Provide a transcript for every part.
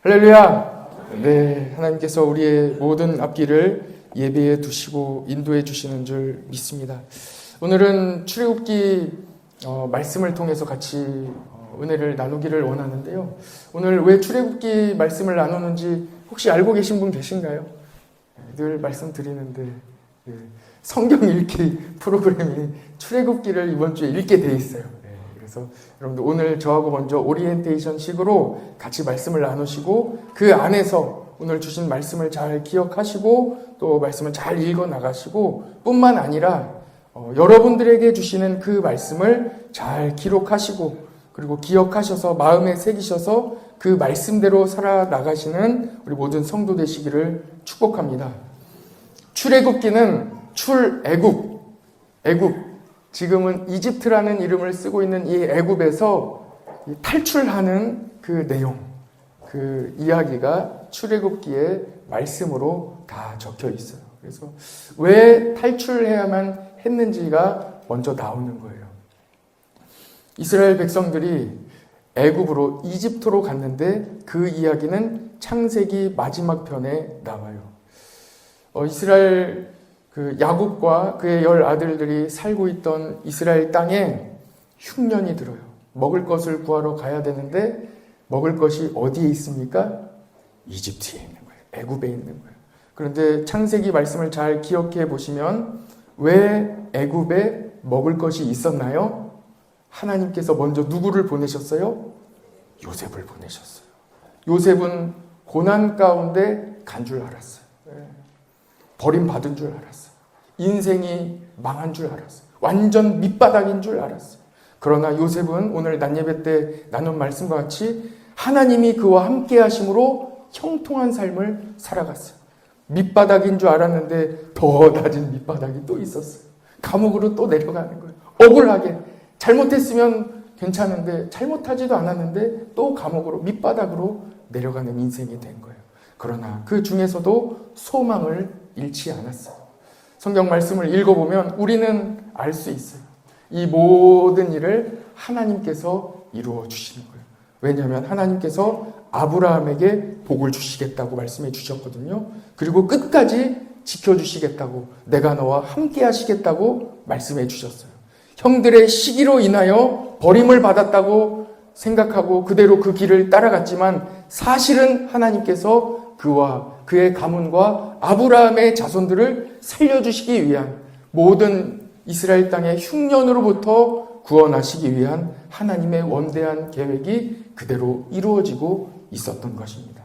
할렐루야! 네, 하나님께서 우리의 모든 앞길을 예배해 두시고 인도해 주시는 줄 믿습니다. 오늘은 출애굽기 말씀을 통해서 같이 은혜를 나누기를 원하는데요. 오늘 왜 출애굽기 말씀을 나누는지 혹시 알고 계신 분 계신가요? 늘 말씀드리는데 성경 읽기 프로그램이 출애굽기를 이번 주에 읽게 돼 있어요. 그래서 여러분들 오늘 저하고 먼저 오리엔테이션 식으로 같이 말씀을 나누시고 그 안에서 오늘 주신 말씀을 잘 기억하시고 또 말씀을 잘 읽어 나가시고 뿐만 아니라 여러분들에게 주시는 그 말씀을 잘 기록하시고 그리고 기억하셔서 마음에 새기셔서 그 말씀대로 살아나가시는 우리 모든 성도 되시기를 축복합니다. 출애굽기는 애굽 지금은 이집트라는 이름을 쓰고 있는 이 애굽에서 탈출하는 그 내용, 그 이야기가 출애굽기의 말씀으로 다 적혀 있어요. 그래서 왜 탈출해야만 했는지가 먼저 나오는 거예요. 이스라엘 백성들이 애굽으로 이집트로 갔는데 그 이야기는 창세기 마지막 편에 나와요. 이스라엘 야곱과 그의 10 아들들이 살고 있던 이스라엘 땅에 흉년이 들어요. 먹을 것을 구하러 가야 되는데 먹을 것이 어디에 있습니까? 이집트에 있는 거예요. 애굽에 있는 거예요. 그런데 창세기 말씀을 잘 기억해 보시면 왜 애굽에 먹을 것이 있었나요? 하나님께서 먼저 누구를 보내셨어요? 요셉을 보내셨어요. 요셉은 고난 가운데 간 줄 알았어요. 버림받은 줄 알았어요. 인생이 망한 줄 알았어요. 완전 밑바닥인 줄 알았어요. 그러나 요셉은 오늘 낮예배 때 나눈 말씀과 같이 하나님이 그와 함께 하심으로 형통한 삶을 살아갔어요. 밑바닥인 줄 알았는데 더 낮은 밑바닥이 또 있었어요. 감옥으로 또 내려가는 거예요. 억울하게. 잘못했으면 괜찮은데 잘못하지도 않았는데 또 감옥으로 밑바닥으로 내려가는 인생이 된 거예요. 그러나 그 중에서도 소망을 잃지 않았어요. 성경 말씀을 읽어보면 우리는 알 수 있어요. 이 모든 일을 하나님께서 이루어 주시는 거예요. 왜냐하면 하나님께서 아브라함에게 복을 주시겠다고 말씀해 주셨거든요. 그리고 끝까지 지켜주시겠다고, 내가 너와 함께 하시겠다고 말씀해 주셨어요. 형들의 시기로 인하여 버림을 받았다고 생각하고 그대로 그 길을 따라갔지만 사실은 하나님께서 그와 그의 가문과 아브라함의 자손들을 살려주시기 위한 모든 이스라엘 땅의 흉년으로부터 구원하시기 위한 하나님의 원대한 계획이 그대로 이루어지고 있었던 것입니다.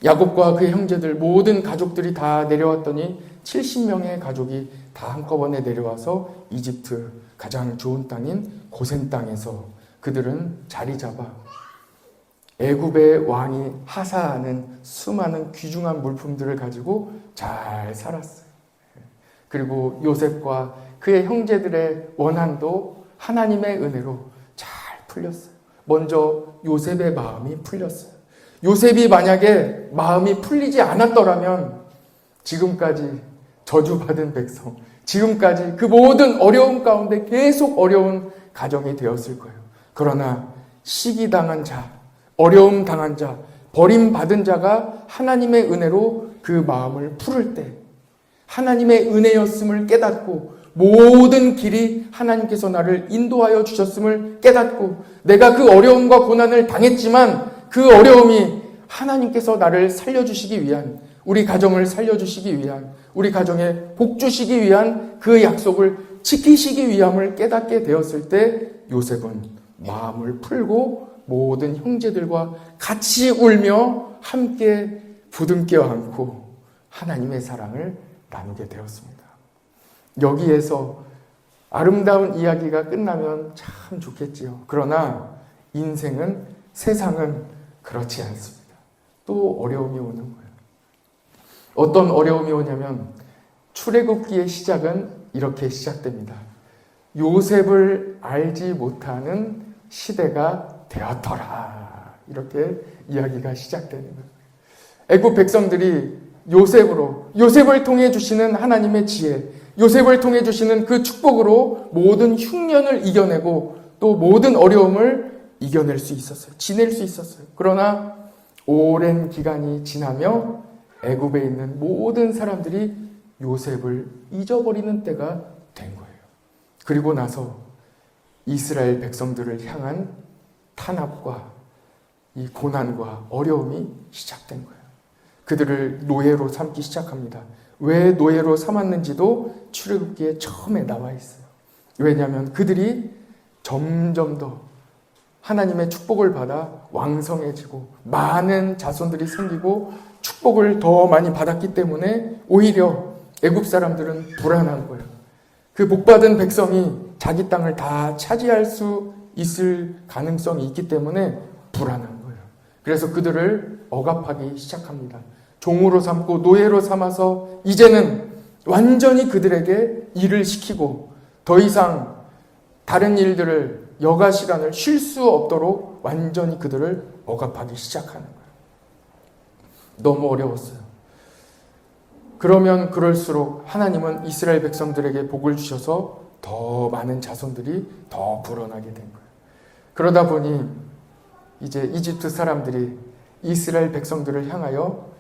야곱과 그의 형제들 모든 가족들이 다 내려왔더니 70명의 가족이 다 한꺼번에 내려와서 이집트 가장 좋은 땅인 고센 땅에서 그들은 자리 잡아 애굽의 왕이 하사하는 수많은 귀중한 물품들을 가지고 잘 살았어요. 그리고 요셉과 그의 형제들의 원한도 하나님의 은혜로 잘 풀렸어요. 먼저 요셉의 마음이 풀렸어요. 요셉이 만약에 마음이 풀리지 않았더라면 지금까지 저주받은 백성, 지금까지 그 모든 어려움 가운데 계속 어려운 가정이 되었을 거예요. 그러나 시기당한 자, 어려움 당한 자, 버림받은 자가 하나님의 은혜로 그 마음을 풀을 때 하나님의 은혜였음을 깨닫고 모든 길이 하나님께서 나를 인도하여 주셨음을 깨닫고 내가 그 어려움과 고난을 당했지만 그 어려움이 하나님께서 나를 살려주시기 위한, 우리 가정을 살려주시기 위한, 우리 가정에 복 주시기 위한 그 약속을 지키시기 위함을 깨닫게 되었을 때 요셉은 마음을 풀고 모든 형제들과 같이 울며 함께 부둥켜 안고 하나님의 사랑을 나누게 되었습니다. 여기에서 아름다운 이야기가 끝나면 참 좋겠지요. 그러나 인생은, 세상은 그렇지 않습니다. 또 어려움이 오는 거예요. 어떤 어려움이 오냐면 출애굽기의 시작은 이렇게 시작됩니다. 요셉을 알지 못하는 시대가 되었더라. 이렇게 이야기가 시작되는 거예요. 애굽 백성들이 요셉을 통해 주시는 하나님의 지혜, 요셉을 통해 주시는 그 축복으로 모든 흉년을 이겨내고 또 모든 어려움을 이겨낼 수 있었어요. 지낼 수 있었어요. 그러나 오랜 기간이 지나며 애굽에 있는 모든 사람들이 요셉을 잊어버리는 때가 된 거예요. 그리고 나서 이스라엘 백성들을 향한 탄압과 이 고난과 어려움이 시작된 거예요. 그들을 노예로 삼기 시작합니다. 왜 노예로 삼았는지도 출애굽기에 처음에 나와 있어요. 왜냐하면 그들이 점점 더 하나님의 축복을 받아 왕성해지고 많은 자손들이 생기고 축복을 더 많이 받았기 때문에 오히려 애굽 사람들은 불안한 거예요. 그 복받은 백성이 자기 땅을 다 차지할 수 있을 가능성이 있기 때문에 불안한 거예요. 그래서 그들을 억압하기 시작합니다. 종으로 삼고 노예로 삼아서 이제는 완전히 그들에게 일을 시키고 더 이상 다른 일들을 여가 시간을 쉴 수 없도록 완전히 그들을 억압하기 시작하는 거예요. 너무 어려웠어요. 그러면 그럴수록 하나님은 이스라엘 백성들에게 복을 주셔서 더 많은 자손들이 더 불어나게 된 거예요. 그러다 보니 이제 이집트 사람들이 이스라엘 백성들을 향하여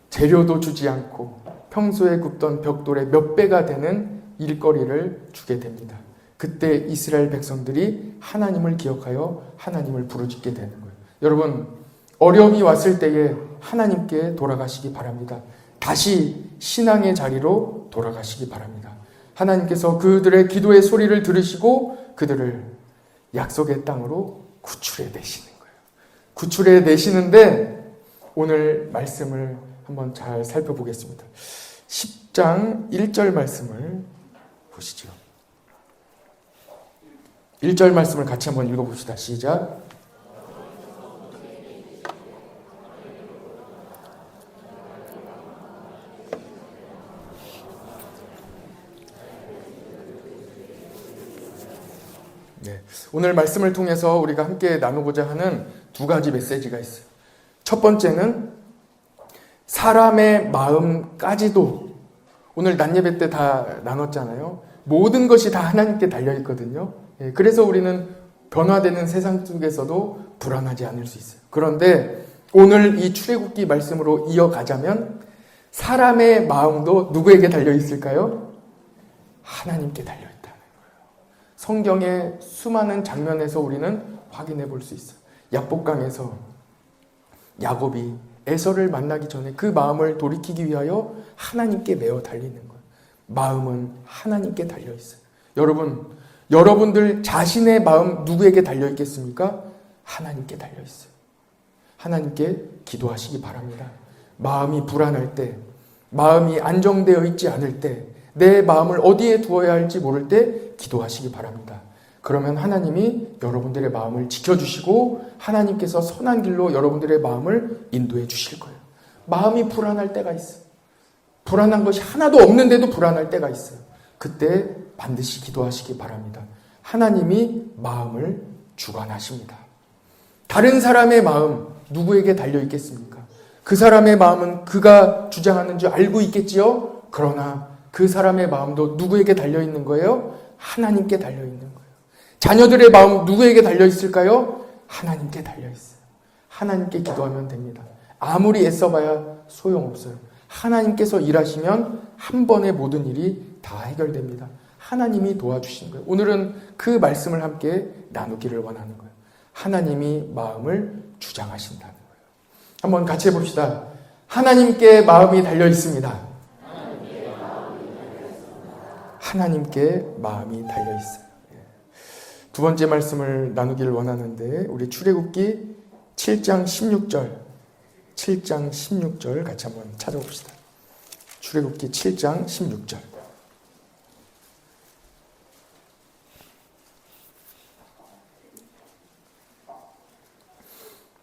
재료도 주지 않고 평소에 굽던 벽돌의 몇 배가 되는 일거리를 주게 됩니다. 그때 이스라엘 백성들이 하나님을 기억하여 하나님을 부르짖게 되는 거예요. 여러분, 어려움이 왔을 때에 하나님께 돌아가시기 바랍니다. 다시 신앙의 자리로 돌아가시기 바랍니다. 하나님께서 그들의 기도의 소리를 들으시고 그들을 약속의 땅으로 구출해 내시는 거예요. 구출해 내시는데 오늘 말씀을 한번 잘 살펴보겠습니다. 10장 1절 말씀을 보시죠. 1절 말씀을 같이 한번 읽어봅시다. 시작. 네, 오늘 말씀을 통해서 우리가 함께 나누고자 하는 두 가지 메시지가 있어요. 첫 번째는 사람의 마음까지도, 오늘 낮 예배 때 다 나눴잖아요. 모든 것이 다 하나님께 달려있거든요. 그래서 우리는 변화되는 세상 속에서도 불안하지 않을 수 있어요. 그런데 오늘 이 출애굽기 말씀으로 이어가자면 사람의 마음도 누구에게 달려있을까요? 하나님께 달려있다는 거예요. 성경의 수많은 장면에서 우리는 확인해 볼 수 있어요. 야복강에서 야곱이 에서를 만나기 전에 그 마음을 돌이키기 위하여 하나님께 매어 달리는 거예요. 마음은 하나님께 달려있어요. 여러분들 자신의 마음 누구에게 달려있겠습니까? 하나님께 달려있어요. 하나님께 기도하시기 바랍니다. 마음이 불안할 때, 마음이 안정되어 있지 않을 때, 내 마음을 어디에 두어야 할지 모를 때 기도하시기 바랍니다. 그러면 하나님이 여러분들의 마음을 지켜주시고 하나님께서 선한 길로 여러분들의 마음을 인도해 주실 거예요. 마음이 불안할 때가 있어요. 불안한 것이 하나도 없는데도 불안할 때가 있어요. 그때 반드시 기도하시기 바랍니다. 하나님이 마음을 주관하십니다. 다른 사람의 마음 누구에게 달려 있겠습니까? 그 사람의 마음은 그가 주장하는 줄 알고 있겠지요? 그러나 그 사람의 마음도 누구에게 달려 있는 거예요? 하나님께 달려 있는 거예요. 자녀들의 마음 누구에게 달려 있을까요? 하나님께 달려 있어요. 하나님께 기도하면 됩니다. 아무리 애써봐야 소용없어요. 하나님께서 일하시면 한 번에 모든 일이 다 해결됩니다. 하나님이 도와주시는 거예요. 오늘은 그 말씀을 함께 나누기를 원하는 거예요. 하나님이 마음을 주장하신다는 거예요. 한번 같이 해봅시다. 하나님께 마음이 달려 있습니다. 하나님께 마음이 달려 있어요. 두 번째 말씀을 나누기를 원하는데 우리 출애굽기 7장 16절 같이 한번 찾아봅시다. 출애굽기 7장 16절.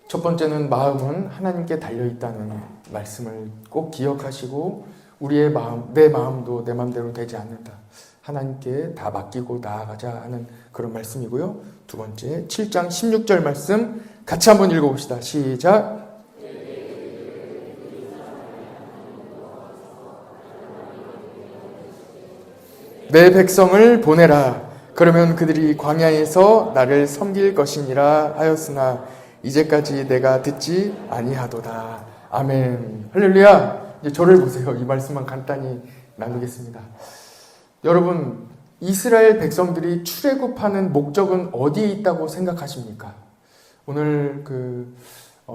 첫 번째는 마음은 하나님께 달려있다는 말씀을 꼭 기억하시고 우리의 마음, 내 마음도 내 마음대로 되지 않는다. 하나님께 다 맡기고 나아가자 하는 그런 말씀이고요. 두 번째 7장 16절 말씀 같이 한번 읽어봅시다. 시작. 내 백성을 보내라. 그러면 그들이 광야에서 나를 섬길 것이니라 하였으나 이제까지 내가 듣지 아니하도다. 아멘. 할렐루야. 이제 저를 보세요. 이 말씀만 간단히 나누겠습니다. 여러분, 이스라엘 백성들이 출애굽하는 목적은 어디에 있다고 생각하십니까? 오늘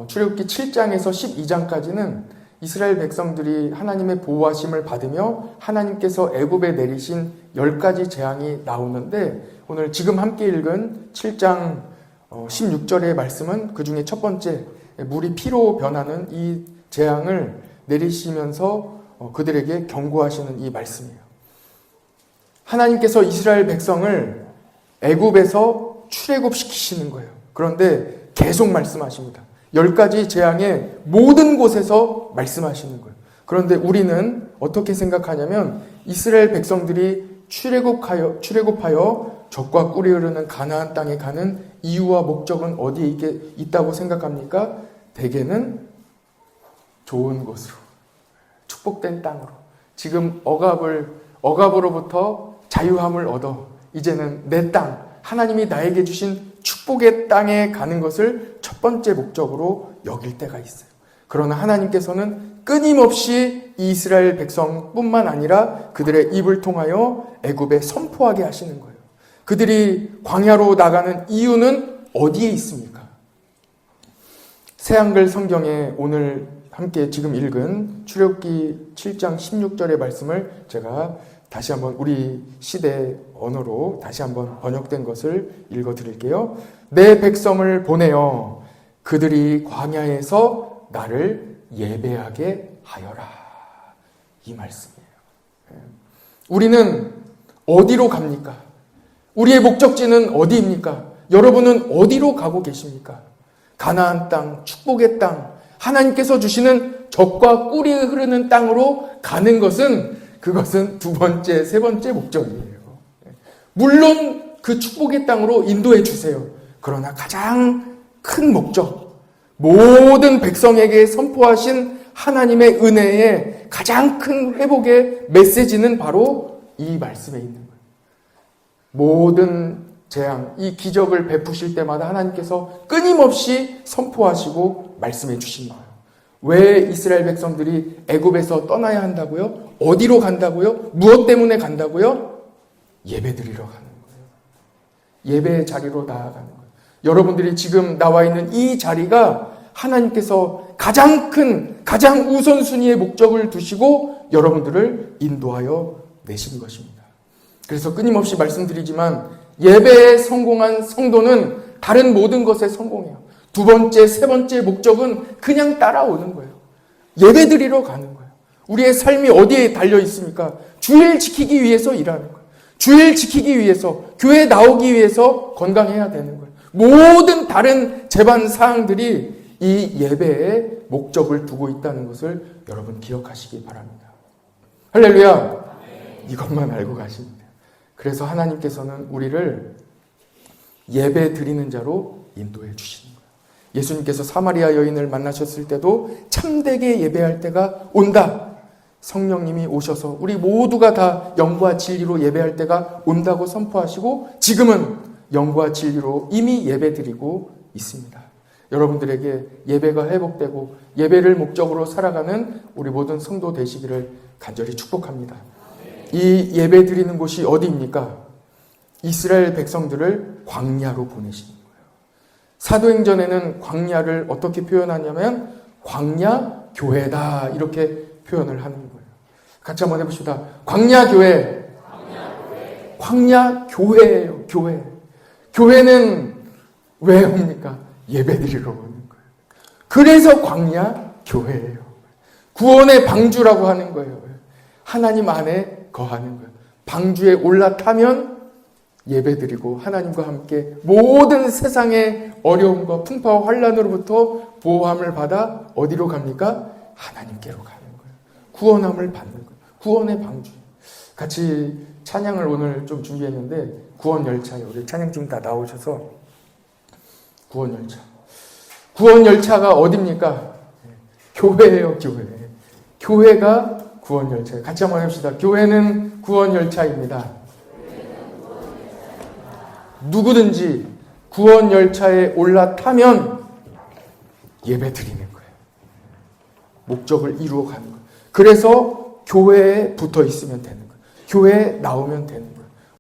출애굽기 7장에서 12장까지는 이스라엘 백성들이 하나님의 보호하심을 받으며 하나님께서 애굽에 내리신 10가지 재앙이 나오는데, 오늘 지금 함께 읽은 7장 16절의 말씀은 그 중에 첫 번째, 물이 피로 변하는 이 재앙을 내리시면서 그들에게 경고하시는 이 말씀이에요. 하나님께서 이스라엘 백성을 애굽에서 출애굽시키시는 거예요. 그런데 계속 말씀하십니다. 10가지 재앙의 모든 곳에서 말씀하시는 거예요. 그런데 우리는 어떻게 생각하냐면, 이스라엘 백성들이 출애굽하여 젖과 꿀이 흐르는 가나안 땅에 가는 이유와 목적은 어디에 있다고 생각합니까? 대개는 좋은 곳으로, 축복된 땅으로, 지금 억압으로부터 자유함을 얻어 이제는 내 땅, 하나님이 나에게 주신 축복의 땅에 가는 것을 첫 번째 목적으로 여길 때가 있어요. 그러나 하나님께서는 끊임없이 이스라엘 백성뿐만 아니라 그들의 입을 통하여 애굽에 선포하게 하시는 거예요. 그들이 광야로 나가는 이유는 어디에 있습니까? 새한글 성경에 오늘 함께 지금 읽은 출애굽기 7장 16절의 말씀을 제가 다시 한번 우리 시대 언어로 다시 한번 번역된 것을 읽어 드릴게요. 내 백성을 보내어 그들이 광야에서 나를 예배하게 하여라. 이 말씀이에요. 우리는 어디로 갑니까? 우리의 목적지는 어디입니까? 여러분은 어디로 가고 계십니까? 가나안 땅, 축복의 땅, 하나님께서 주시는 젖과 꿀이 흐르는 땅으로 가는 것은, 그것은 두 번째, 세 번째 목적이에요. 물론 그 축복의 땅으로 인도해 주세요. 그러나 가장 큰 목적, 모든 백성에게 선포하신 하나님의 은혜의 가장 큰 회복의 메시지는 바로 이 말씀에 있는 거예요. 모든 재앙, 이 기적을 베푸실 때마다 하나님께서 끊임없이 선포하시고 말씀해 주신 거예요. 왜 이스라엘 백성들이 애굽에서 떠나야 한다고요? 어디로 간다고요? 무엇 때문에 간다고요? 예배드리러 가는 거예요. 예배의 자리로 나아가는 거예요. 여러분들이 지금 나와 있는 이 자리가 하나님께서 가장 큰, 가장 우선순위의 목적을 두시고 여러분들을 인도하여 내신 것입니다. 그래서 끊임없이 말씀드리지만, 예배에 성공한 성도는 다른 모든 것에 성공해요. 두 번째, 세 번째 목적은 그냥 따라오는 거예요. 예배드리러 가는 거예요. 우리의 삶이 어디에 달려 있습니까? 주일 지키기 위해서 일하는 거예요. 주일 지키기 위해서, 교회 나오기 위해서 건강해야 되는 거예요. 모든 다른 제반 사항들이 이 예배에 목적을 두고 있다는 것을 여러분 기억하시기 바랍니다. 할렐루야! 이것만 알고 가시면 돼요. 그래서 하나님께서는 우리를 예배 드리는 자로 인도해 주시는 거예요. 예수님께서 사마리아 여인을 만나셨을 때도 참되게 예배할 때가 온다. 성령님이 오셔서 우리 모두가 다 영과 진리로 예배할 때가 온다고 선포하시고, 지금은 영과 진리로 이미 예배드리고 있습니다. 여러분들에게 예배가 회복되고 예배를 목적으로 살아가는 우리 모든 성도 되시기를 간절히 축복합니다. 이 예배 드리는 곳이 어디입니까? 이스라엘 백성들을 광야로 보내시는 거예요. 사도행전에는 광야를 어떻게 표현하냐면 광야 교회다, 이렇게 표현을 하는 거예요. 같이 한번 해봅시다. 광야 교회. 광야 교회예요. 교회. 교회는 왜 옵니까? 예배 드리러 오는 거예요. 그래서 광야 교회예요. 구원의 방주라고 하는 거예요. 하나님 안에 거하는 거예요. 방주에 올라타면 예배드리고 하나님과 함께 모든 세상의 어려움과 풍파와 환난으로부터 보호함을 받아 어디로 갑니까? 하나님께로 가는 거예요. 구원함을 받는 거예요. 구원의 방주. 같이 찬양을 오늘 좀 준비했는데, 구원 열차요. 우리 찬양팀 다 나오셔서 구원 열차. 구원 열차가 어디입니까? 교회예요, 교회. 교회가 구원 열차예요. 같이 한번 해봅시다. 교회는 구원 열차입니다. 누구든지 구원 열차에 올라타면 예배 드리는 거예요. 목적을 이루어 가는 거예요. 그래서 교회에 붙어 있으면 되는 거예요. 교회에 나오면 되는 거예요.